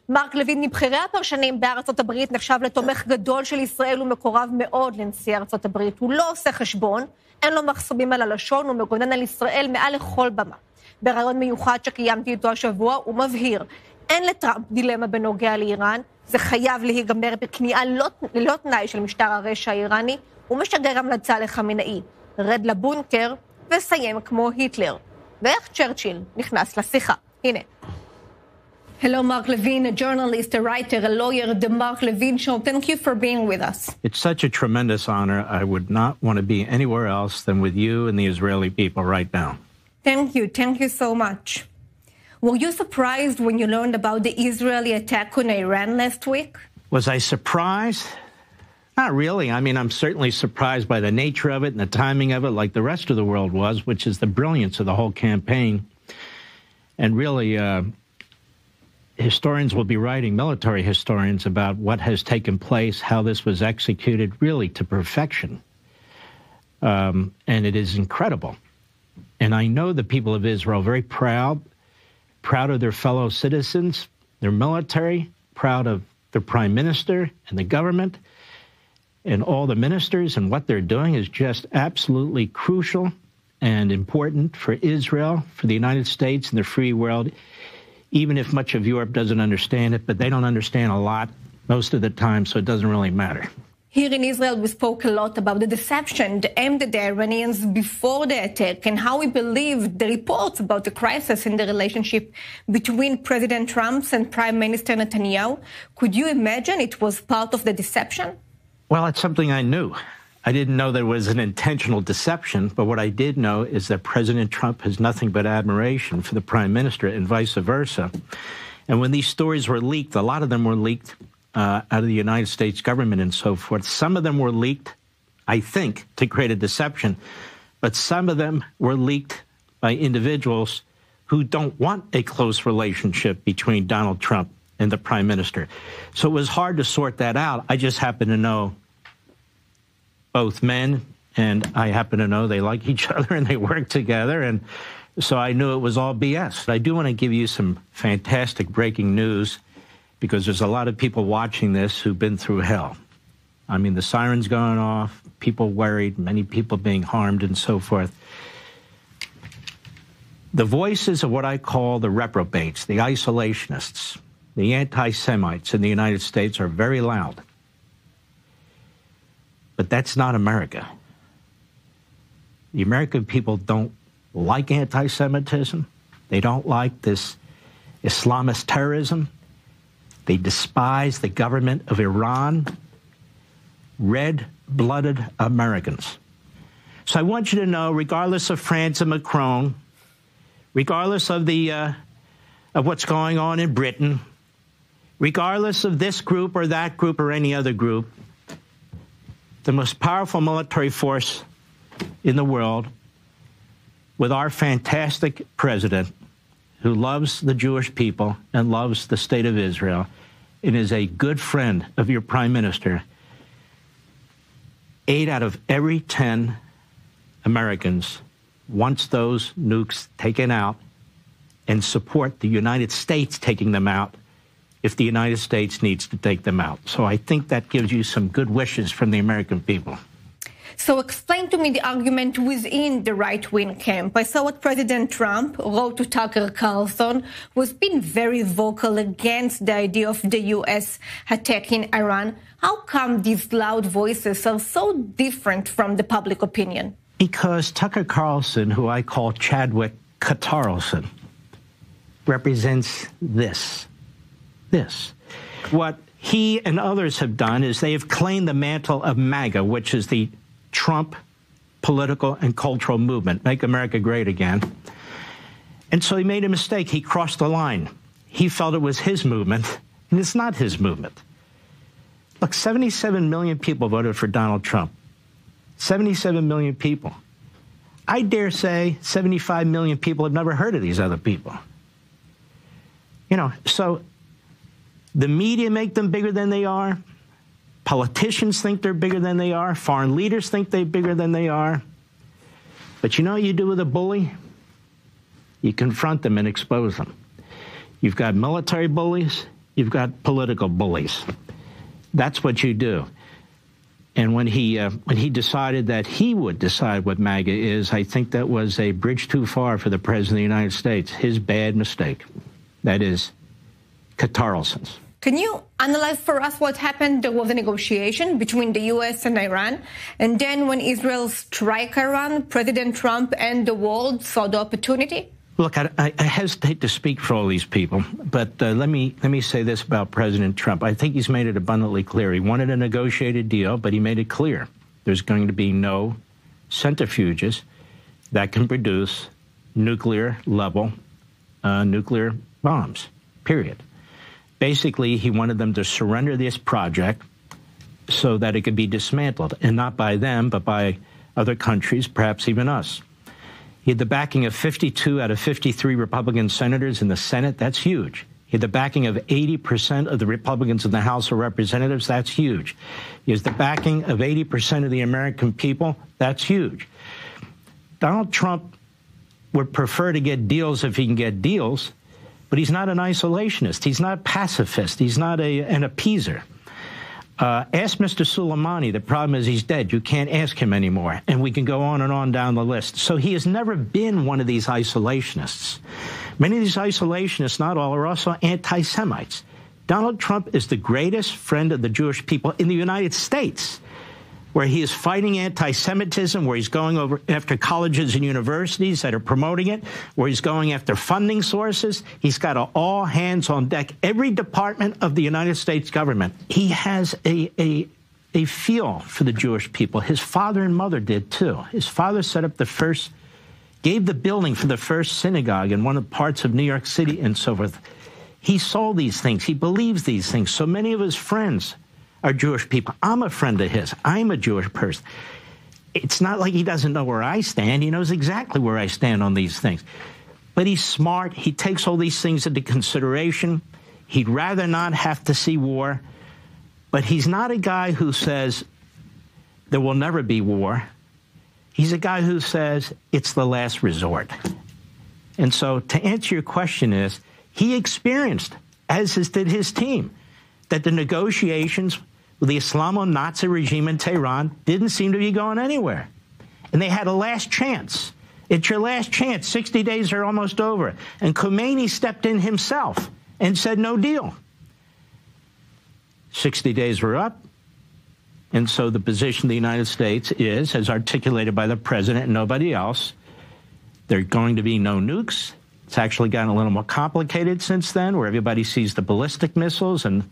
מארק לוין, מבכירי הפרשנים בארצות הברית, נחשב לתומך גדול של ישראל ומקורב מאוד לנשיא ארצות הברית. הוא לא עושה חשבון, אין לו מחסומים על הלשון, הוא מגונן על ישראל מעל לכל במה. בריון מיוחד שקיימתי איתו השבוע, הוא מבהיר, אין לטראמפ דילמה בנוגע לאיראן, זה חייב להיגמר בכניעה ללא תנאי של משטר הרשע האיראני, הוא משגר המלצה לחמינאי, רד לבונקר וסיים כמו היטלר. ואיך צ'רצ'יל נכנס לשיחה. הנה. Hello, Mark Levin, a journalist, a writer, a lawyer, the Mark Levin Show. Thank you for being with us. It's such a tremendous honor. I would not want to be anywhere else than with you and the Israeli people right now. Thank you. Thank you so much. Were you surprised when you learned about the Israeli attack on Iran last week? Was I surprised? Not really. I mean, I'm certainly surprised by the nature of it and the timing of it, like the rest of the world was, which is the brilliance of the whole campaign. And really, historians will be writing, military historians, about what has taken place, how this was executed really to perfection. And it is incredible. And I know the people of Israel are very proud of their fellow citizens, their military, proud of their prime minister and the government and all the ministers, and what they're doing is just absolutely crucial and important for Israel, for the United States and the free world, even if much of Europe doesn't understand it, but they don't understand a lot most of the time, so it doesn't really matter. Here in Israel, we spoke a lot about the deception aimed at the Iranians before the attack and how we believe the reports about the crisis in the relationship between President Trump and Prime Minister Netanyahu. Could you imagine it was part of the deception? Well, it's something I knew. I didn't know there was an intentional deception, but what I did know is that President Trump has nothing but admiration for the Prime Minister and vice versa. And when these stories were leaked, a lot of them were leaked out of the United States government and so forth. Some of them were leaked, I think, to create a deception, but some of them were leaked by individuals who don't want a close relationship between Donald Trump and the Prime Minister. So it was hard to sort that out. I just happen to know both men, and I happen to know they like each other and they work together, and so I knew it was all BS. I do want to give you some fantastic breaking news, because there's a lot of people watching this who've been through hell. I mean, the sirens going off, people worried, many people being harmed and so forth. The voices of what I call the reprobates, the isolationists, the anti-Semites in the United States are very loud. But that's not America. The American people don't like anti-Semitism. They don't like this Islamist terrorism. They despise the government of Iran, red-blooded Americans. So I want you to know, regardless of France and Macron, regardless of of what's going on in Britain, regardless of this group or that group or any other group, the most powerful military force in the world, with our fantastic president, who loves the Jewish people and loves the state of Israel, and is a good friend of your prime minister, 8 out of every 10 Americans wants those nukes taken out and support the United States taking them out if the United States needs to take them out. So I think that gives you some good wishes from the American people. So explain to me the argument within the right-wing camp. I saw what President Trump wrote to Tucker Carlson, who's been very vocal against the idea of the U.S. attacking Iran. How come these loud voices are so different from the public opinion? Because Tucker Carlson, who I call Chadwick Catarlson, represents this. What he and others have done is they have claimed the mantle of MAGA, which is the Trump political and cultural movement, Make America Great Again. And so he made a mistake. He crossed the line. He felt it was his movement, and it's not his movement. Look, 77 million people voted for Donald Trump. 77 million people. I dare say 75 million people have never heard of these other people. You know, so the media make them bigger than they are. Politicians think they're bigger than they are. Foreign leaders think they're bigger than they are. But you know what you do with a bully? You confront them and expose them. You've got military bullies. you've got political bullies. That's what you do. And when he decided that he would decide what MAGA is, I think that was a bridge too far for the President of the United States. His bad mistake. That is Kaarson's. Can you analyze for us what happened? There was a negotiation between the U.S. and Iran. And then when Israel struck Iran, President Trump and the world saw the opportunity? Look, I hesitate to speak for all these people, but let me say this about President Trump. I think he's made it abundantly clear. He wanted a negotiated deal, but he made it clear there's going to be no centrifuges that can produce nuclear-level nuclear bombs, period. Basically, he wanted them to surrender this project so that it could be dismantled, and not by them, but by other countries, perhaps even us. He had the backing of 52 out of 53 Republican senators in the Senate. That's huge. He had the backing of 80% of the Republicans in the House of Representatives. That's huge. He has the backing of 80% of the American people. That's huge. Donald Trump would prefer to get deals if he can get deals, but he's not an isolationist. He's not a pacifist. He's not an appeaser. Ask Mr. Soleimani. The problem is he's dead. You can't ask him anymore. And we can go on and on down the list. So he has never been one of these isolationists. Many of these isolationists, not all, are also anti-Semites. Donald Trump is the greatest friend of the Jewish people in the United States, where he is fighting anti-Semitism, where he's going over after colleges and universities that are promoting it, where he's going after funding sources. He's got all hands on deck. Every department of the United States government, he has a feel for the Jewish people. His father and mother did, too. His father set up gave the building for the first synagogue in one of the parts of New York City and so forth. He saw these things. He believes these things. So many of his friends are Jewish people. I'm a friend of his. I'm a Jewish person. It's not like he doesn't know where I stand. He knows exactly where I stand on these things. But he's smart. He takes all these things into consideration. He'd rather not have to see war. But he's not a guy who says there will never be war. He's a guy who says it's the last resort. And so to answer your question is, he experienced, as did his team, that the negotiations with the Islamo-Nazi regime in Tehran didn't seem to be going anywhere. And they had a last chance. It's your last chance. 60 days are almost over. And Khomeini stepped in himself and said no deal. 60 days were up. And so the position of the United States is, as articulated by the president and nobody else, there are going to be no nukes. It's actually gotten a little more complicated since then, where everybody sees the ballistic missiles and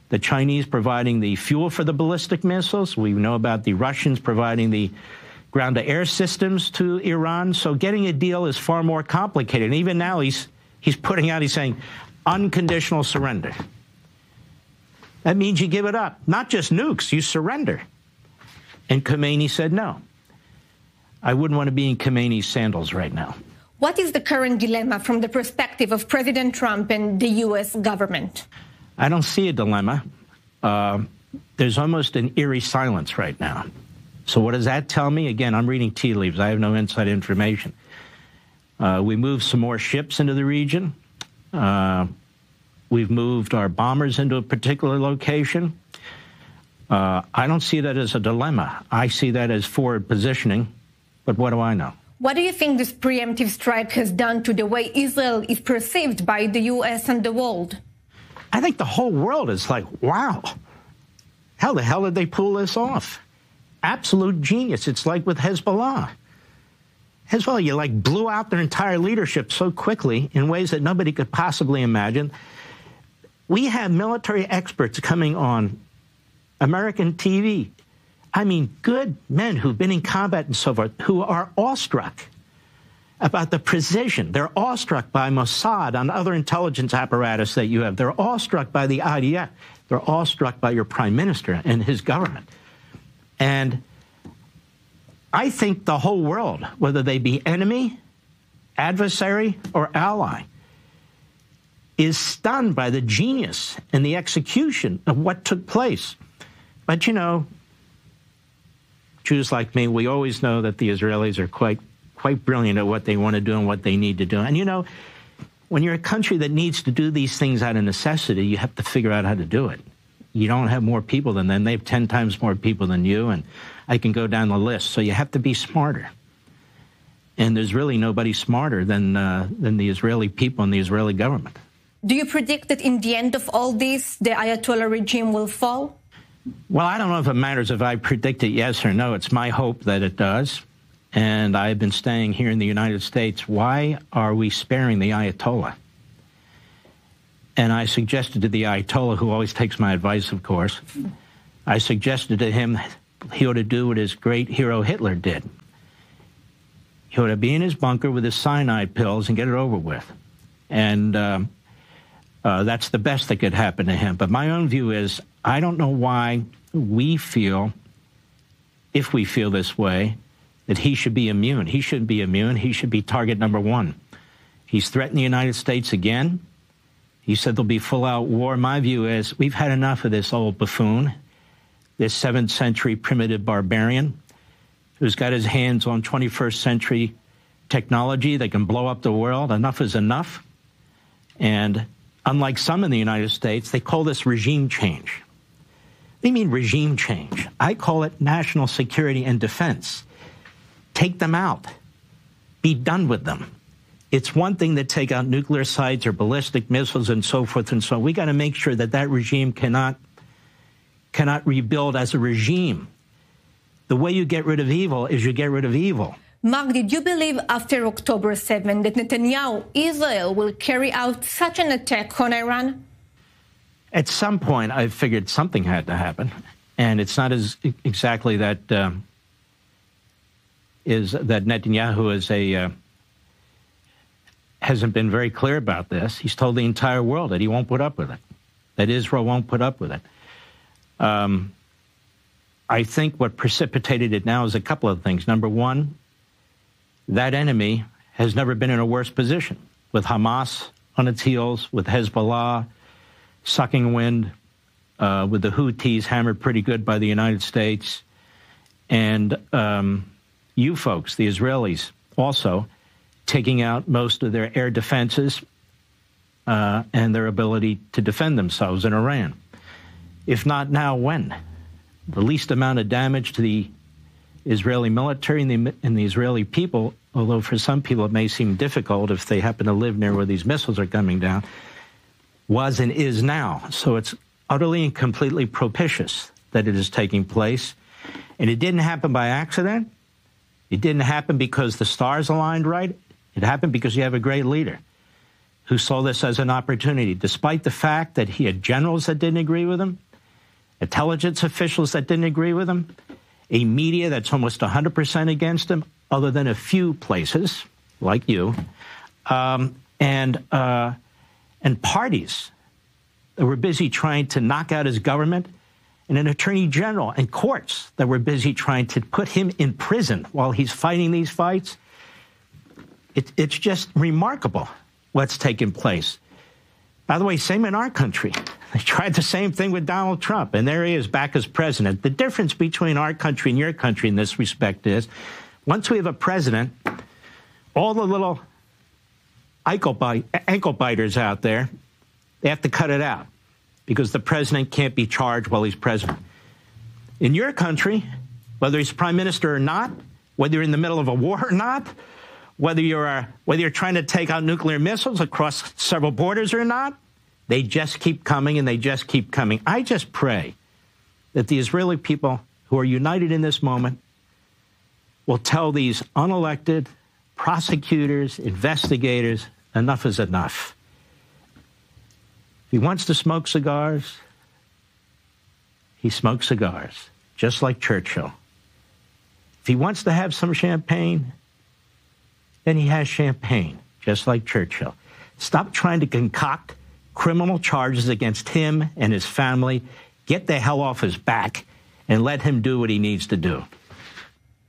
the Chinese providing the fuel for the ballistic missiles. We know about the Russians providing the ground-to-air systems to Iran. So getting a deal is far more complicated. And even now he's saying unconditional surrender. That means you give it up. Not just nukes, you surrender. And Khomeini said no. I wouldn't want to be in Khomeini's sandals right now. What is the current dilemma from the perspective of President Trump and the U.S. government? I don't see a dilemma. There's almost an eerie silence right now. So what does that tell me? Again, I'm reading tea leaves. I have no inside information. We moved some more ships into the region. We've moved our bombers into a particular location. I don't see that as a dilemma. I see that as forward positioning. But what do I know? What do you think this preemptive strike has done to the way Israel is perceived by the U.S. and the world? I think the whole world is like, wow, how the hell did they pull this off? Absolute genius. It's like with Hezbollah. Hezbollah, you like blew out their entire leadership so quickly in ways that nobody could possibly imagine. We have military experts coming on American TV. I mean, good men who've been in combat and so forth, who are awestruck about the precision. They're awestruck by Mossad and other intelligence apparatus that you have. They're awestruck by the IDF. They're awestruck by your prime minister and his government. And I think the whole world, whether they be enemy, adversary, or ally, is stunned by the genius and the execution of what took place. But, you know, Jews like me, we always know that the Israelis are quite brilliant at what they want to do and what they need to do. And, you know, when you're a country that needs to do these things out of necessity, you have to figure out how to do it. You don't have more people than them. They have 10 times more people than you, and I can go down the list. So you have to be smarter. And there's really nobody smarter than the Israeli people and the Israeli government. Do you predict that in the end of all this, the Ayatollah regime will fall? Well, I don't know if it matters if I predict it yes or no. It's my hope that it does. And I've been staying here in the United States. Why are we sparing the Ayatollah? And I suggested to the Ayatollah, who always takes my advice, of course, I suggested to him he ought to do what his great hero Hitler did. He ought to be in his bunker with his cyanide pills and get it over with. And that's the best that could happen to him. But my own view is, I don't know why we feel, if we feel this way, that he should be immune. He shouldn't be immune. He should be target number one. He's threatened the United States again. He said there'll be full-out war. My view is we've had enough of this old buffoon, this 7th century primitive barbarian who's got his hands on 21st century technology that can blow up the world. Enough is enough. And unlike some in the United States, they call this regime change. They mean regime change. I call it national security and defense. Take them out. Be done with them. It's one thing to take out nuclear sites or ballistic missiles and so forth and so on. We got to make sure that that regime cannot rebuild as a regime. The way you get rid of evil is you get rid of evil. Mark, did you believe after October 7 that Netanyahu, Israel, will carry out such an attack on Iran? At some point, I figured something had to happen. And it's not as exactly that Netanyahu hasn't been very clear about this. He's told the entire world that he won't put up with it, that Israel won't put up with it. I think what precipitated it now is a couple of things. Number one, that enemy has never been in a worse position, with Hamas on its heels, with Hezbollah sucking wind, with the Houthis hammered pretty good by the United States, and you folks, the Israelis, also taking out most of their air defenses and their ability to defend themselves in Iran. If not now, when? The least amount of damage to the Israeli military and the Israeli people, although for some people it may seem difficult if they happen to live near where these missiles are coming down, was and is now. So it's utterly and completely propitious that it is taking place. And it didn't happen by accident. It didn't happen because the stars aligned right. It happened because you have a great leader who saw this as an opportunity, despite the fact that he had generals that didn't agree with him, intelligence officials that didn't agree with him, a media that's almost 100% against him, other than a few places, like you, and parties that were busy trying to knock out his government, and an attorney general and courts that were busy trying to put him in prison while he's fighting these fights. It's just remarkable what's taken place. By the way, same in our country. They tried the same thing with Donald Trump, and there he is back as president. The difference between our country and your country in this respect is, once we have a president, all the little ankle biters out there, they have to cut it out because the president can't be charged while he's president. In your country, whether he's prime minister or not, whether you're in the middle of a war or not, whether you're trying to take out nuclear missiles across several borders or not, they just keep coming and they just keep coming. I just pray that the Israeli people who are united in this moment will tell these unelected prosecutors, investigators, enough is enough. If he wants to smoke cigars, he smokes cigars, just like Churchill. If he wants to have some champagne, then he has champagne, just like Churchill. Stop trying to concoct criminal charges against him and his family. Get the hell off his back and let him do what he needs to do.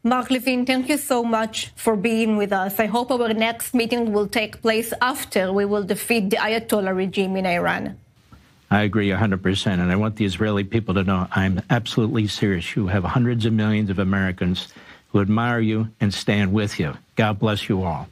Mark Levin, thank you so much for being with us. I hope our next meeting will take place after we will defeat the Ayatollah regime in Iran. I agree 100%, and I want the Israeli people to know I'm absolutely serious. You have hundreds of millions of Americans who admire you and stand with you. God bless you all.